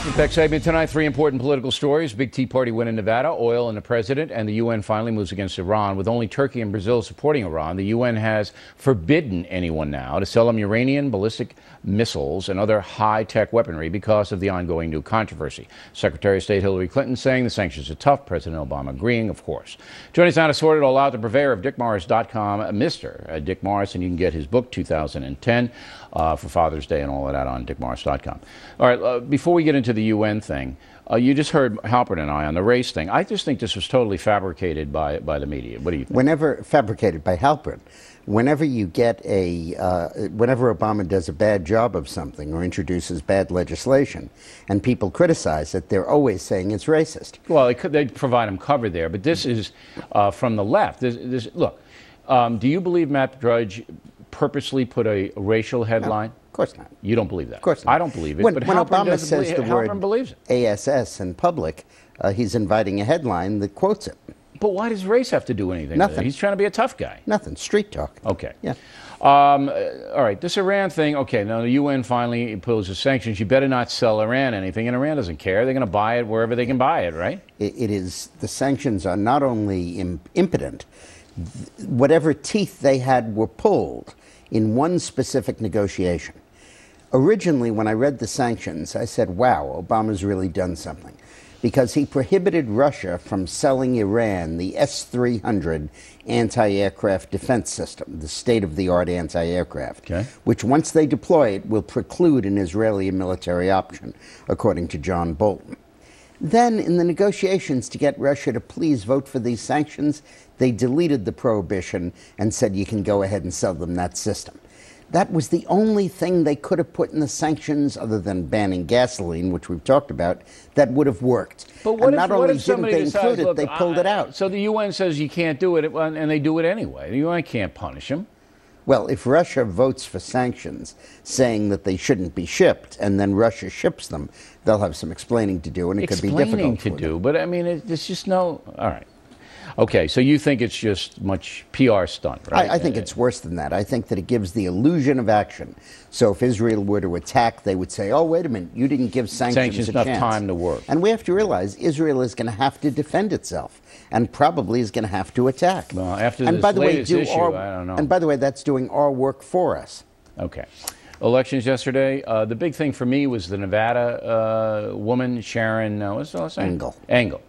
Next segment tonight, three important political stories. Big Tea Party win in Nevada, oil and the president, and the UN finally moves against Iran. With only Turkey and Brazil supporting Iran, the UN has forbidden anyone now to sell them uranium, ballistic missiles, and other high-tech weaponry because of the ongoing new controversy. Secretary of State Hillary Clinton saying the sanctions are tough. President Obama agreeing, of course. Joining us now to sort it all out, the purveyor of DickMorris.com, Mr. Dick Morris, and you can get his book, 2010, for Father's Day and all of that on DickMorris.com. All right, before we get into the UN thing, you just heard Halpern and I on the race thing. I just think this was totally fabricated by the media. What do you think? Whenever fabricated by Halpern, whenever you get whenever Obama does a bad job of something or introduces bad legislation, and people criticize it, they're always saying it's racist. Well, they provide him cover there, but this is from the left. Look, do you believe Matt Drudge purposely put a racial headline? No. Of course not. You don't believe that? Of course not. I don't believe it. When Halpern Obama says the word believes it. ASS in public, he's inviting a headline that quotes it. But why does race have to do anything Nothing. with it? He's trying to be a tough guy. Nothing. Street talk. Okay. Yeah. All right. This Iran thing. Okay. Now the UN finally imposes sanctions. You better not sell Iran anything, and Iran doesn't care. They're going to buy it wherever they can buy it, right? It is. The sanctions are not only impotent. Whatever teeth they had were pulled in one specific negotiation. Originally, when I read the sanctions, I said, wow, Obama's really done something. Because he prohibited Russia from selling Iran the S-300 anti-aircraft defense system, the state-of-the-art anti-aircraft, which once they deploy it will preclude an Israeli military option, according to John Bolton. Then, in the negotiations to get Russia to please vote for these sanctions, they deleted the prohibition and said you can go ahead and sell them that system. That was the only thing they could have put in the sanctions, other than banning gasoline, which we've talked about, that would have worked. But what and not only didn't they include it, look, they pulled it out. So the UN says you can't do it, and they do it anyway. The UN can't punish them. Well, if Russia votes for sanctions, saying that they shouldn't be shipped, and then Russia ships them, they'll have some explaining to do, and it could be difficult to do. But I mean, there's just no. All right. Okay, so you think it's just much PR stunt, right? I think it's worse than that. I think that it gives the illusion of action. So if Israel were to attack, they would say, oh, wait a minute, you didn't give sanctions a chance. Enough time to work. And we have to realize Israel is going to have to defend itself and probably is going to have to attack. Well, after this latest issue, I don't know. And by the way, that's doing our work for us. Okay. Elections yesterday. The big thing for me was the Nevada woman, Sharon, what's her last name? Engel.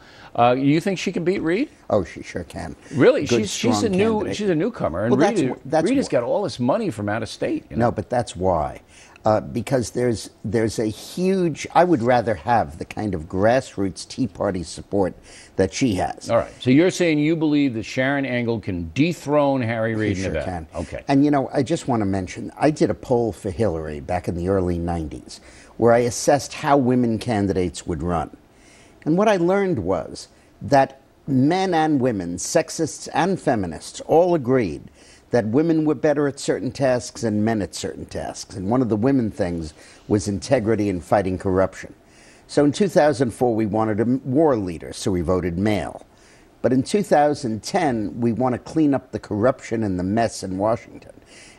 You think she can beat Reid? Oh, she sure can. Really? Good, she's a newcomer, and well, Reid has got all this money from out of state. You know? No, but that's why. Because there's a huge. I would rather have the kind of grassroots Tea Party support that she has. All right. So you're saying you believe that Sharon Engel can dethrone Harry Reid in Nevada? She Can. Okay. And you know, I just want to mention, I did a poll for Hillary back in the early '90s, where I assessed how women candidates would run. And what I learned was that men and women, sexists and feminists, all agreed that women were better at certain tasks and men at certain tasks. And one of the women things was integrity and fighting corruption. So in 2004, we wanted a war leader, so we voted male. But in 2010, we want to clean up the corruption and the mess in Washington.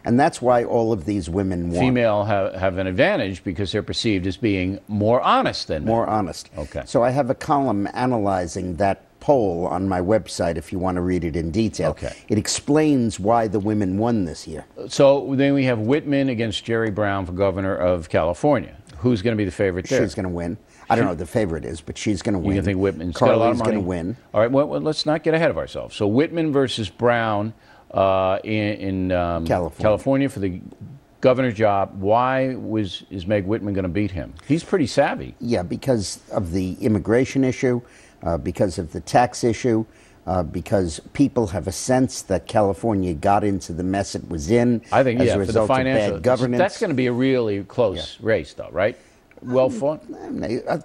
And that's why all of these women won. Female have an advantage because they're perceived as being more honest than men. More honest. Okay. So I have a column analyzing that poll on my website if you want to read it in detail. Okay. It explains why the women won this year. So then we have Whitman against Jerry Brown for governor of California. Who's going to be the favorite there? She's going to win. I don't know who the favorite is, but she's going to win. You think Whitman's got a lot of money? Carly's going to win. All right, well, let's not get ahead of ourselves. So Whitman versus Brown in California for the governor job. Why is Meg Whitman going to beat him? He's pretty savvy. Yeah, because of the immigration issue, because of the tax issue, because people have a sense that California got into the mess it was in as a result of bad governance. That's going to be against close race, though, right? Well fought?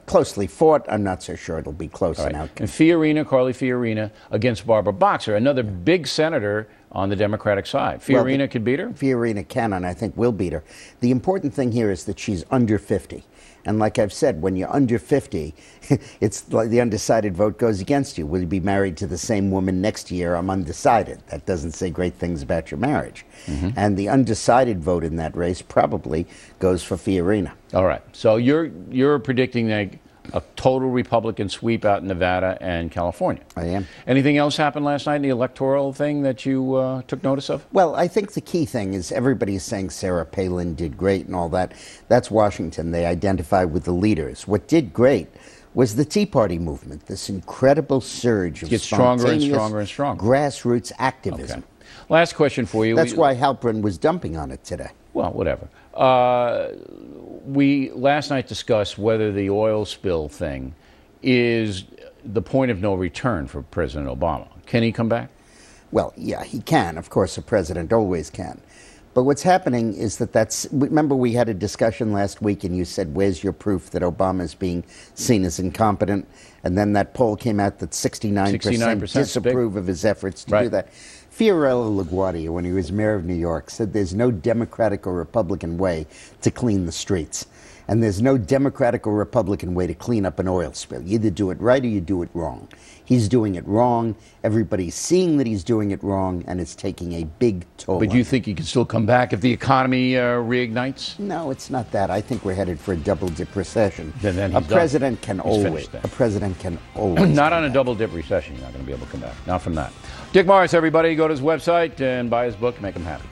Closely fought. I'm not so sure it'll be close now. And Carly Fiorina against Barbara Boxer, another big senator on the Democratic side. Fiorina could beat her? Fiorina can, and I think will beat her. The important thing here is that she's under 50. And like I've said, when you're under 50, it's like the undecided vote goes against you. Will you be married to the same woman next year? I'm undecided. That doesn't say great things about your marriage. And the undecided vote in that race probably goes for Fiorina. All right. So you're predicting a total Republican sweep out in Nevada and California. I am. Anything else happened last night in the electoral thing that you took notice of? Well, I think the key thing is everybody's saying Sarah Palin did great and all that. That's Washington. They identify with the leaders. What did great was the Tea Party movement, this incredible surge of stronger and stronger and stronger grassroots activism. Okay. Last question for you. That's why Halpern was dumping on it today. Well, whatever. We last night discussed whether the oil spill thing is the point of no return for President Obama. Can he come back? Well, yeah, he can. Of course, a president always can. But what's happening is remember we had a discussion last week and you said, where's your proof that Obama is being seen as incompetent? And then that poll came out that 69% disapprove of his efforts to do that. Fiorello LaGuardia, when he was mayor of New York, said there's no Democratic or Republican way to clean the streets. And there's no Democratic or Republican way to clean up an oil spill. You either do it right or you do it wrong. He's doing it wrong. Everybody's seeing that he's doing it wrong, and it's taking a big toll. But do you think he can still come back if the economy reignites? No, it's not that. I think we're headed for a double-dip recession. Then a president can always. Not on a double-dip recession. You're not going to be able to come back. Not from that. Dick Morris, everybody, go to his website and buy his book. Make him happy.